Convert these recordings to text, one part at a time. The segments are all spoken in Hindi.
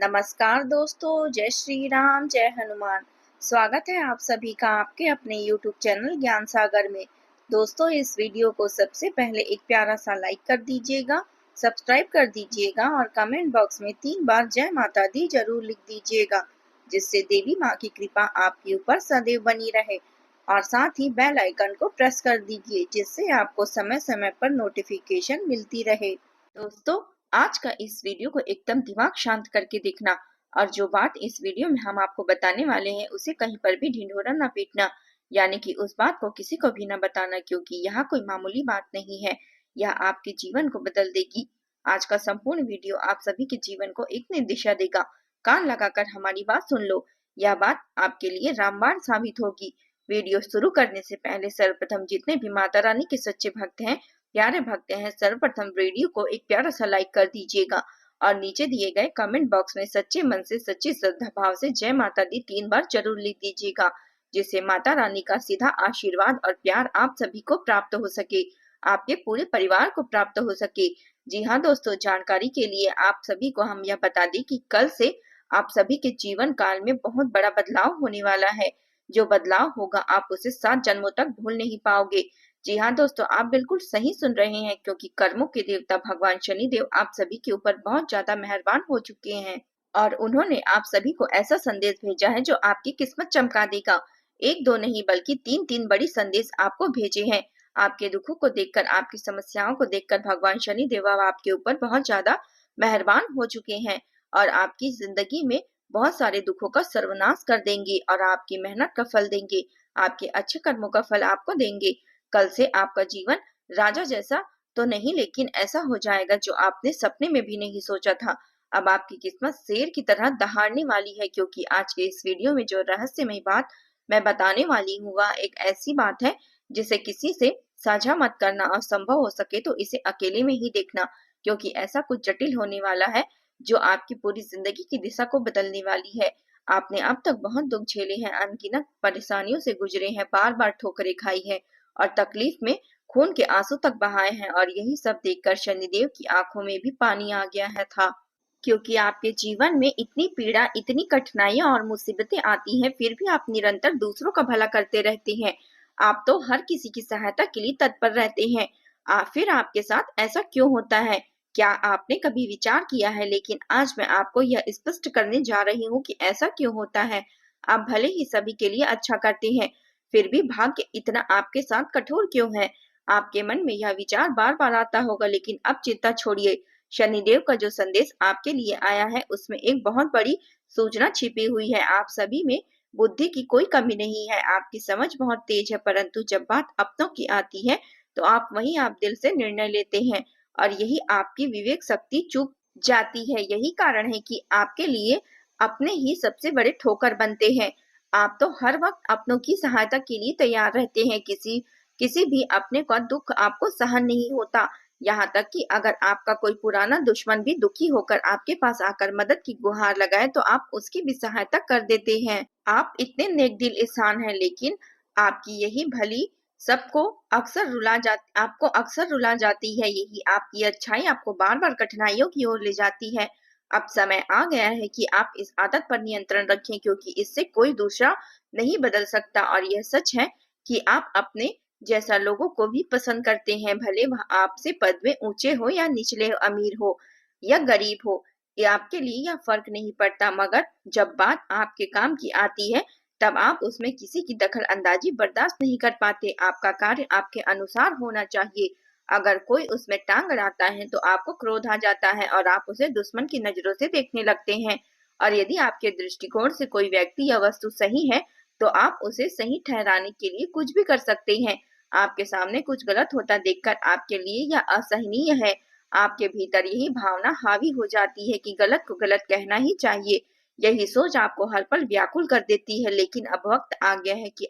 नमस्कार दोस्तों, जय श्री राम, जय हनुमान। स्वागत है आप सभी का आपके अपने YouTube चैनल ज्ञान सागर में। दोस्तों, इस वीडियो को सबसे पहले एक प्यारा सा लाइक कर दीजिएगा, सब्सक्राइब कर दीजिएगा और कमेंट बॉक्स में 3 बार जय माता दी जरूर लिख दीजिएगा, जिससे देवी माँ की कृपा आपके ऊपर सदैव बनी रहे। और साथ ही बेल आइकन को प्रेस कर दीजिए, जिससे आपको समय समय पर नोटिफिकेशन मिलती रहे। दोस्तों, आज का इस वीडियो को एकदम दिमाग शांत करके देखना, और जो बात इस वीडियो में हम आपको बताने वाले हैं उसे कहीं पर भी ढिंढोरा न पीटना, यानी कि उस बात को किसी को भी न बताना, क्योंकि यहाँ कोई मामूली बात नहीं है। यह आपके जीवन को बदल देगी। आज का संपूर्ण वीडियो आप सभी के जीवन को एक नई दिशा देगा। कान लगाकर हमारी बात सुन लो, यह बात आपके लिए रामबाण साबित होगी। वीडियो शुरू करने से पहले सर्वप्रथम जितने भी माता रानी के सच्चे भक्त हैं, प्यारे भक्त हैं, सर्वप्रथम वीडियो को एक प्यारा सा लाइक कर दीजिएगा और नीचे दिए गए कमेंट बॉक्स में सच्चे मन से सच्ची श्रद्धा भाव से जय माता दी 3 बार जरूर लिख दीजिएगा, जिससे माता रानी का सीधा आशीर्वाद और प्यार आप सभी को प्राप्त हो सके, आपके पूरे परिवार को प्राप्त हो सके। जी हाँ दोस्तों, जानकारी के लिए आप सभी को हम यह बता दें कि कल से आप सभी के जीवन काल में बहुत बड़ा बदलाव होने वाला है। जो बदलाव होगा आप उसे 7 जन्मों तक भूल नहीं पाओगे। जी हाँ दोस्तों, आप बिल्कुल सही सुन रहे हैं, क्योंकि कर्मों के देवता भगवान शनिदेव आप सभी के ऊपर बहुत ज्यादा मेहरबान हो चुके हैं और उन्होंने आप सभी को ऐसा संदेश भेजा है जो आपकी किस्मत चमका देगा। एक दो नहीं बल्कि 3 बड़ी संदेश आपको भेजे हैं। आपके दुखों को देखकर, आपकी समस्याओं को देखकर भगवान शनिदेव आपके ऊपर बहुत ज्यादा मेहरबान हो चुके हैं और आपकी जिंदगी में बहुत सारे दुखों का सर्वनाश कर देंगे और आपकी मेहनत का फल देंगे, आपके अच्छे कर्मों का फल आपको देंगे। कल से आपका जीवन राजा जैसा तो नहीं, लेकिन ऐसा हो जाएगा जो आपने सपने में भी नहीं सोचा था। अब आपकी किस्मत शेर की तरह दहाड़ने वाली है, क्योंकि आज के इस वीडियो में जो रहस्यमय बात मैं बताने वाली हूँ वह एक ऐसी बात है जिसे किसी से साझा मत करना और संभव हो सके तो इसे अकेले में ही देखना, क्योंकि ऐसा कुछ जटिल होने वाला है जो आपकी पूरी जिंदगी की दिशा को बदलने वाली है। आपने अब तक बहुत दुख झेले हैं, अनगिनत परेशानियों से गुजरे हैं, बार बार ठोकरें खाई है और तकलीफ में खून के आंसू तक बहाए हैं, और यही सब देखकर शनिदेव की आंखों में भी पानी आ गया है था, क्योंकि आपके जीवन में इतनी पीड़ा, इतनी कठिनाइयां और मुसीबतें आती हैं, फिर भी आप निरंतर दूसरों का भला करते रहते हैं। आप तो हर किसी की सहायता के लिए तत्पर रहते हैं। फिर आपके साथ ऐसा क्यों होता है? क्या आपने कभी विचार किया है? लेकिन आज मैं आपको यह स्पष्ट करने जा रही हूँ कि ऐसा क्यों होता है। आप भले ही सभी के लिए अच्छा करते हैं, फिर भी भाग्य इतना आपके साथ कठोर क्यों है? आपके मन में यह विचार बार बार आता होगा, लेकिन अब चिंता छोड़िए। शनिदेव का जो संदेश आपके लिए आया है उसमें एक बहुत बड़ी सूचना छिपी हुई है। आप सभी में बुद्धि की कोई कमी नहीं है, आपकी समझ बहुत तेज है, परंतु जब बात अपनों की आती है तो आप दिल से निर्णय लेते हैं और यही आपकी विवेक शक्ति चूक जाती है। यही कारण है कि आपके लिए अपने ही सबसे बड़े ठोकर बनते हैं। आप तो हर वक्त अपनों की सहायता के लिए तैयार रहते हैं। किसी भी अपने का दुख आपको सहन नहीं होता। यहाँ तक कि अगर आपका कोई पुराना दुश्मन भी दुखी होकर आपके पास आकर मदद की गुहार लगाए तो आप उसकी भी सहायता कर देते हैं। आप इतने नेक दिल इंसान हैं, लेकिन आपकी यही भली सबको आपको अक्सर रुला जाती है। यही आपकी अच्छाई आपको बार बार कठिनाइयों की ओर ले जाती है। अब समय आ गया है कि आप इस आदत पर नियंत्रण रखें, क्योंकि इससे कोई दूसरा नहीं बदल सकता। और यह सच है कि आप अपने जैसा लोगों को भी पसंद करते हैं, भले वह आपसे पद में ऊंचे हो या निचले हो, अमीर हो या गरीब हो, ये आपके लिए यह फर्क नहीं पड़ता। मगर जब बात आपके काम की आती है तब आप उसमें किसी की दखल अंदाजी बर्दाश्त नहीं कर पाते। आपका कार्य आपके अनुसार होना चाहिए। अगर कोई उसमें टांग अड़ाता है तो आपको क्रोध आ जाता है और आप उसे दुश्मन की नजरों से देखने लगते हैं। और यदि आपके दृष्टिकोण से कोई व्यक्ति या वस्तु सही है तो आप उसे सही ठहराने के लिए कुछ भी कर सकते हैं। आपके सामने कुछ गलत होता देखकर आपके लिए यह असहनीय है। आपके भीतर यही भावना हावी हो जाती है कि गलत को गलत कहना ही चाहिए। यही सोच आपको हर पल व्याकुल कर देती है। लेकिन अब वक्त आ गया है कि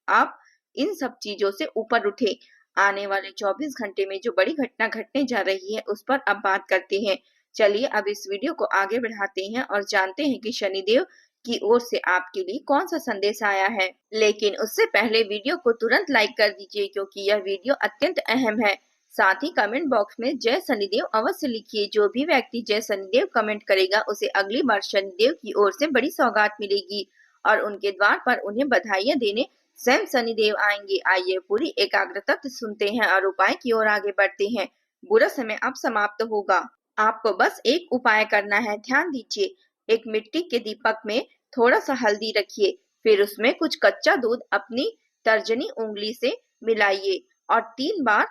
आप इन सब चीजों से ऊपर उठे। आने वाले 24 घंटे में जो बड़ी घटना घटने जा रही है उस पर अब बात करते हैं। चलिए अब इस वीडियो को आगे बढ़ाते हैं और जानते हैं कि शनिदेव की ओर से आपके लिए कौन सा संदेश आया है। लेकिन उससे पहले वीडियो को तुरंत लाइक कर दीजिए, क्योंकि यह वीडियो अत्यंत अहम है। साथ ही कमेंट बॉक्स में जय शनिदेव अवश्य लिखिए। जो भी व्यक्ति जय शनिदेव कमेंट करेगा उसे अगली बार शनिदेव की ओर से बड़ी सौगात मिलेगी और उनके द्वार पर उन्हें बधाइयां देने स्वयं शनिदेव आएंगे। आइए पूरी एकाग्रता से सुनते हैं और उपाय की ओर आगे बढ़ते हैं। बुरा समय अब समाप्त होगा। आपको बस एक उपाय करना है, ध्यान दीजिए। एक मिट्टी के दीपक में थोड़ा सा हल्दी रखिए, फिर उसमें कुछ कच्चा दूध अपनी तर्जनी उंगली से मिलाइए और 3 बार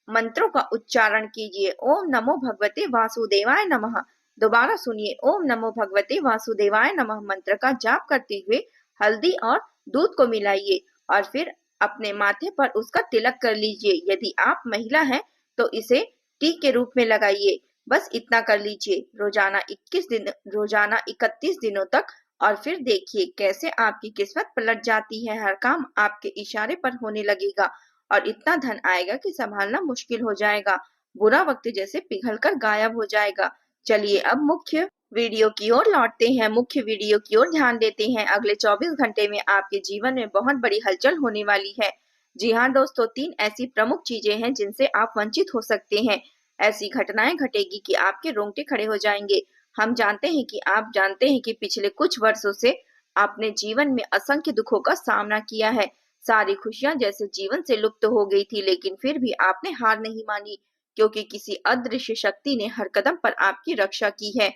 मंत्रों का उच्चारण कीजिए। ओम नमो भगवते वासुदेवाय नमः। दोबारा सुनिए, ओम नमो भगवते वासुदेवाय नमः मंत्र का जाप करते हुए हल्दी और दूध को मिलाइए और फिर अपने माथे पर उसका तिलक कर लीजिए। यदि आप महिला हैं तो इसे टी के रूप में लगाइए। बस इतना कर लीजिए रोजाना 31 दिनों तक और फिर देखिए कैसे आपकी किस्मत पलट जाती है। हर काम आपके इशारे पर होने लगेगा और इतना धन आएगा कि संभालना मुश्किल हो जाएगा। बुरा वक्त जैसे पिघलकर गायब हो जाएगा। चलिए अब मुख्य वीडियो की ओर लौटते हैं। मुख्य वीडियो की ओर ध्यान देते हैं। अगले 24 घंटे में आपके जीवन में बहुत बड़ी हलचल होने वाली है। जी हाँ दोस्तों, 3 ऐसी प्रमुख चीजें हैं जिनसे आप वंचित हो सकते हैं। ऐसी घटनाएं घटेगी कि आपके रोंगटे खड़े हो जाएंगे। हम जानते हैं कि आप जानते हैं कि पिछले कुछ वर्षों से आपने जीवन में असंख्य दुखों का सामना किया है। सारी खुशियां जैसे जीवन से लुप्त हो गई थी, लेकिन फिर भी आपने हार नहीं मानी क्योंकि किसी अदृश्य शक्ति ने हर कदम पर आपकी रक्षा की है।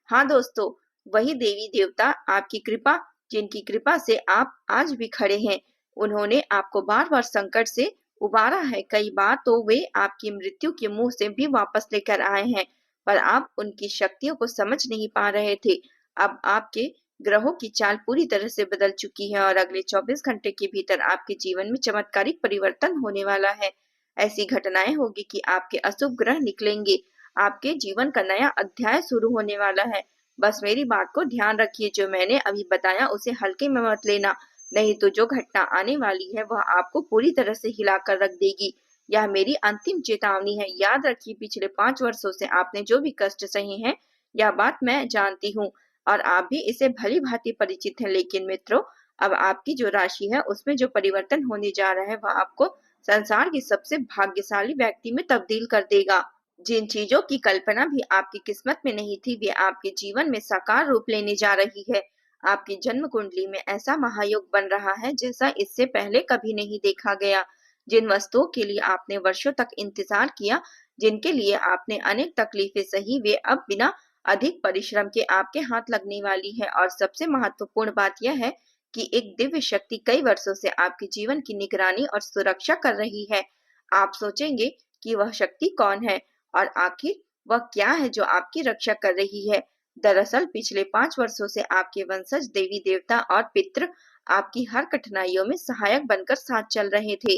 हाँ दोस्तों, वही देवी देवता आपकी कृपा, जिनकी कृपा से आप आज भी खड़े हैं। उन्होंने आपको बार बार संकट से उबारा है। कई बार तो वे आपकी मृत्यु के मुंह से भी वापस लेकर आए हैं, पर आप उनकी शक्तियों को समझ नहीं पा रहे थे। अब आपके ग्रहों की चाल पूरी तरह से बदल चुकी है और अगले 24 घंटे के भीतर आपके जीवन में चमत्कारिक परिवर्तन होने वाला है। ऐसी घटनाएं होगी कि आपके अशुभ ग्रह निकलेंगे। आपके जीवन का नया अध्याय शुरू होने वाला है। बस मेरी बात को ध्यान रखिए, जो मैंने अभी बताया उसे हल्के में मत लेना, नहीं तो जो घटना आने वाली है वह आपको पूरी तरह से हिलाकर रख देगी। यह मेरी अंतिम चेतावनी है। याद रखिए, पिछले 5 वर्षों से आपने जो भी कष्ट सहे हैं, यह बात मैं जानती हूँ और आप भी इसे भली भांति परिचित हैं। लेकिन मित्रों, अब आपकी जो राशि है उसमें जो परिवर्तन होने जा रहा है वह आपको संसार की सबसे भाग्यशाली व्यक्ति में तब्दील कर देगा। जिन चीजों की कल्पना भी आपकी किस्मत में नहीं थी, वे आपके जीवन में साकार रूप लेने जा रही है। आपकी जन्म कुंडली में ऐसा महायोग बन रहा है जैसा इससे पहले कभी नहीं देखा गया। जिन वस्तुओं के लिए आपने वर्षों तक इंतजार किया, जिनके लिए आपने अनेक तकलीफें सही, वे अब बिना अधिक परिश्रम के आपके हाथ लगने वाली है। और सबसे महत्वपूर्ण बात यह है कि एक दिव्य शक्ति कई वर्षों से आपके जीवन की निगरानी और सुरक्षा कर रही है। आप सोचेंगे कि वह शक्ति कौन है और आखिर वह क्या है जो आपकी रक्षा कर रही है। दरअसल पिछले 5 वर्षों से आपके वंशज देवी देवता और पितृ आपकी हर कठिनाइयों में सहायक बनकर साथ चल रहे थे।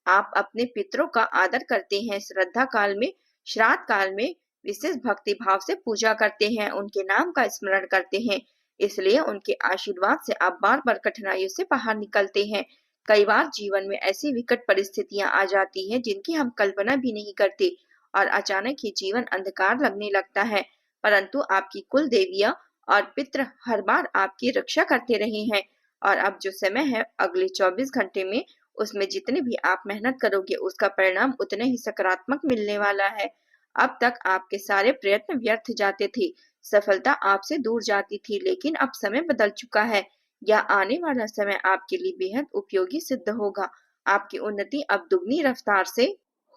आप अपने पितरों का आदर करते हैं, श्रद्धा काल में, श्राद्ध काल में विशेष भक्ति भाव से पूजा करते हैं, उनके नाम का स्मरण करते हैं। इसलिए उनके आशीर्वाद से आप बार बार कठिनाइयों से बाहर निकलते हैं। कई बार जीवन में ऐसी विकट परिस्थितियां आ जाती हैं जिनकी हम कल्पना भी नहीं करते और अचानक ही जीवन अंधकार लगने लगता है, परंतु आपकी कुल देवियां और पितृ हर बार आपकी रक्षा करते रहे हैं। और अब जो समय है अगले 24 घंटे में, उसमें जितने भी आप मेहनत करोगे उसका परिणाम उतने ही सकारात्मक मिलने वाला है। अब तक आपके सारे प्रयत्न व्यर्थ जाते थे, सफलता आपसे दूर जाती थी, लेकिन अब समय बदल चुका है। यह आने वाला समय आपके लिए बेहद उपयोगी सिद्ध होगा। आपकी उन्नति अब दुगनी रफ्तार से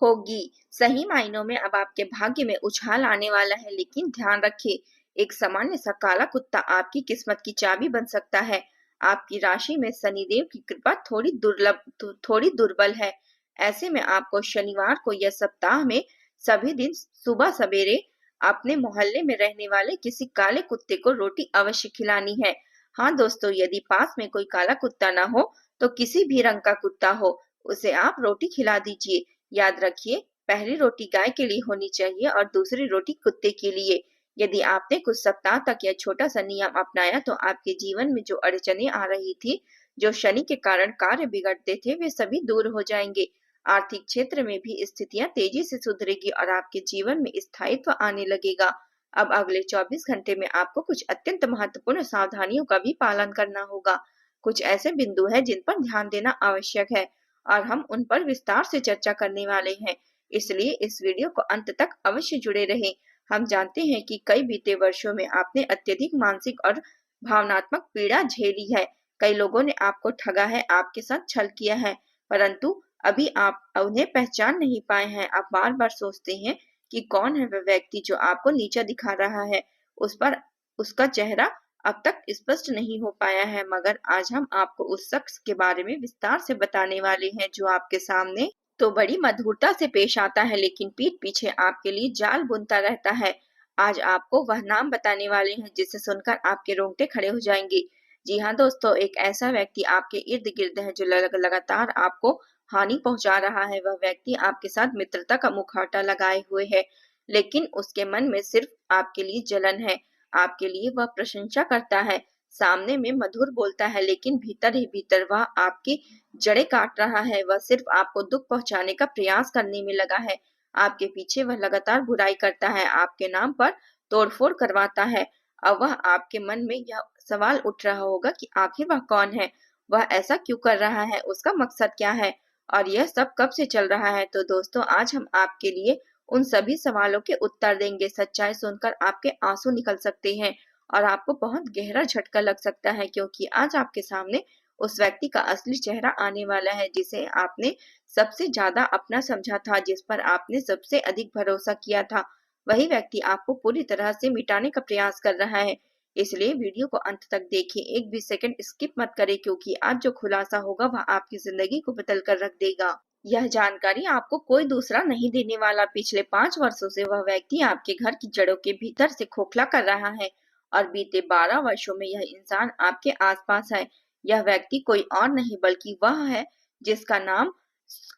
होगी। सही मायनों में अब आपके भाग्य में उछाल आने वाला है, लेकिन ध्यान रखिए, एक सामान्य सा काला कुत्ता आपकी किस्मत की चाबी बन सकता है। आपकी राशि में शनिदेव की कृपा थोड़ी दुर्बल है। ऐसे में आपको शनिवार को या सप्ताह में सभी दिन सुबह सवेरे अपने मोहल्ले में रहने वाले किसी काले कुत्ते को रोटी अवश्य खिलानी है। हाँ दोस्तों, यदि पास में कोई काला कुत्ता ना हो तो किसी भी रंग का कुत्ता हो, उसे आप रोटी खिला दीजिए। याद रखिए, पहली रोटी गाय के लिए होनी चाहिए और दूसरी रोटी कुत्ते के लिए। यदि आपने कुछ सप्ताह तक यह छोटा सा नियम अपनाया तो आपके जीवन में जो अड़चने आ रही थी, जो शनि के कारण कार्य बिगड़ते थे, वे सभी दूर हो जाएंगे। आर्थिक क्षेत्र में भी स्थितियां तेजी से सुधरेगी और आपके जीवन में स्थायित्व आने लगेगा। अब अगले 24 घंटे में आपको कुछ अत्यंत महत्वपूर्ण सावधानियों का भी पालन करना होगा। कुछ ऐसे बिंदु हैं जिन पर ध्यान देना आवश्यक है और हम उन पर विस्तार से चर्चा करने वाले हैं। इसलिए इस वीडियो को अंत तक अवश्य जुड़े रहें। हम जानते हैं कि कई बीते वर्षों में आपने अत्यधिक मानसिक और भावनात्मक पीड़ा झेली है। कई लोगों ने आपको ठगा है, आपके साथ छल किया है, परंतु अभी आप उन्हें पहचान नहीं पाए हैं। आप बार-बार सोचते हैं कि कौन है वह व्यक्ति जो आपको नीचा दिखा रहा है। उस पर उसका चेहरा अब तक स्पष्ट नहीं हो पाया है, मगर आज हम आपको उस शख्स के बारे में विस्तार से बताने वाले हैं जो आपके सामने तो बड़ी मधुरता से पेश आता है, लेकिन पीठ पीछे आपके लिए जाल बुनता रहता है। आज आपको वह नाम बताने वाले हैं जिसे सुनकर आपके रोंगटे खड़े हो जाएंगे। जी हाँ दोस्तों, एक ऐसा व्यक्ति आपके इर्द गिर्द है जो लगातार आपको हानि पहुंचा रहा है। वह व्यक्ति आपके साथ मित्रता का मुखौटा लगाए हुए है, लेकिन उसके मन में सिर्फ आपके लिए जलन है। आपके लिए वह प्रशंसा करता है, सामने में मधुर बोलता है, लेकिन भीतर ही भीतर वह आपकी जड़ें काट रहा है। वह सिर्फ आपको दुख पहुंचाने का प्रयास करने में लगा है। आपके पीछे वह लगातार बुराई करता है, आपके नाम पर तोड़फोड़ करवाता है। अब वह आपके मन में यह सवाल उठ रहा होगा कि आखिर वह कौन है? वह ऐसा क्यों कर रहा है? उसका मकसद क्या है? और यह सब कब से चल रहा है? तो दोस्तों, आज हम आपके लिए उन सभी सवालों के उत्तर देंगे। सच्चाई सुनकर आपके आंसू निकल सकते हैं और आपको बहुत गहरा झटका लग सकता है, क्योंकि आज आपके सामने उस व्यक्ति का असली चेहरा आने वाला है जिसे आपने सबसे ज्यादा अपना समझा था, जिस पर आपने सबसे अधिक भरोसा किया था। वही व्यक्ति आपको पूरी तरह से मिटाने का प्रयास कर रहा है। इसलिए वीडियो को अंत तक देखिए, एक भी सेकंड स्किप मत करें, क्योंकि आज जो खुलासा होगा वह आपकी जिंदगी को बदल कर रख देगा। यह जानकारी आपको कोई दूसरा नहीं देने वाला। पिछले 5 वर्षों से वह व्यक्ति आपके घर की जड़ों के भीतर से खोखला कर रहा है और बीते 12 वर्षों में यह इंसान आपके आसपास है। यह व्यक्ति कोई और नहीं बल्कि वह है जिसका नाम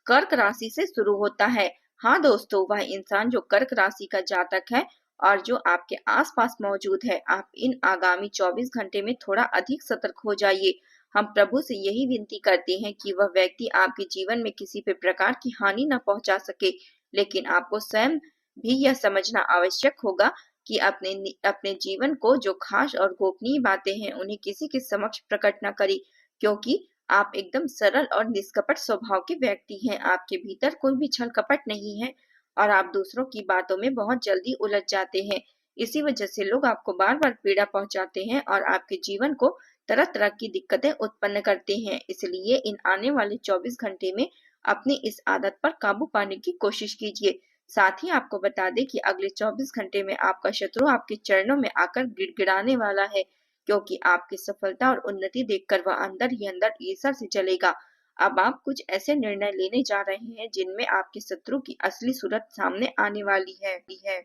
कर्क राशि से शुरू होता है। हाँ दोस्तों, वह इंसान जो कर्क राशि का जातक है और जो आपके आसपास मौजूद है। आप इन आगामी 24 घंटे में थोड़ा अधिक सतर्क हो जाइए। हम प्रभु से यही विनती करते हैं कि वह व्यक्ति आपके जीवन में किसी भी प्रकार की हानि न पहुंचा सके, लेकिन आपको स्वयं भी यह समझना आवश्यक होगा कि अपने जीवन को जो खास और गोपनीय बातें हैं उन्हें किसी के समक्ष प्रकट न करें, क्योंकि आप एकदम सरल और निष्कपट स्वभाव के व्यक्ति हैं। आपके भीतर कोई भी छल कपट नहीं है और आप दूसरों की बातों में बहुत जल्दी उलझ जाते हैं। इसी वजह से लोग आपको बार बार पीड़ा पहुंचाते हैं और आपके जीवन को तरह तरह की दिक्कतें उत्पन्न करते हैं। इसलिए इन आने वाले 24 घंटे में अपनी इस आदत पर काबू पाने की कोशिश कीजिए। साथ ही आपको बता दें कि अगले 24 घंटे में आपका शत्रु आपके चरणों में आकर गिड़गिड़ाने वाला है, क्योंकि आपकी सफलता और उन्नति देखकर वह अंदर ही अंदर ईर्ष्या से जलेगा। अब आप कुछ ऐसे निर्णय लेने जा रहे हैं जिनमें आपके शत्रु की असली सूरत सामने आने वाली है।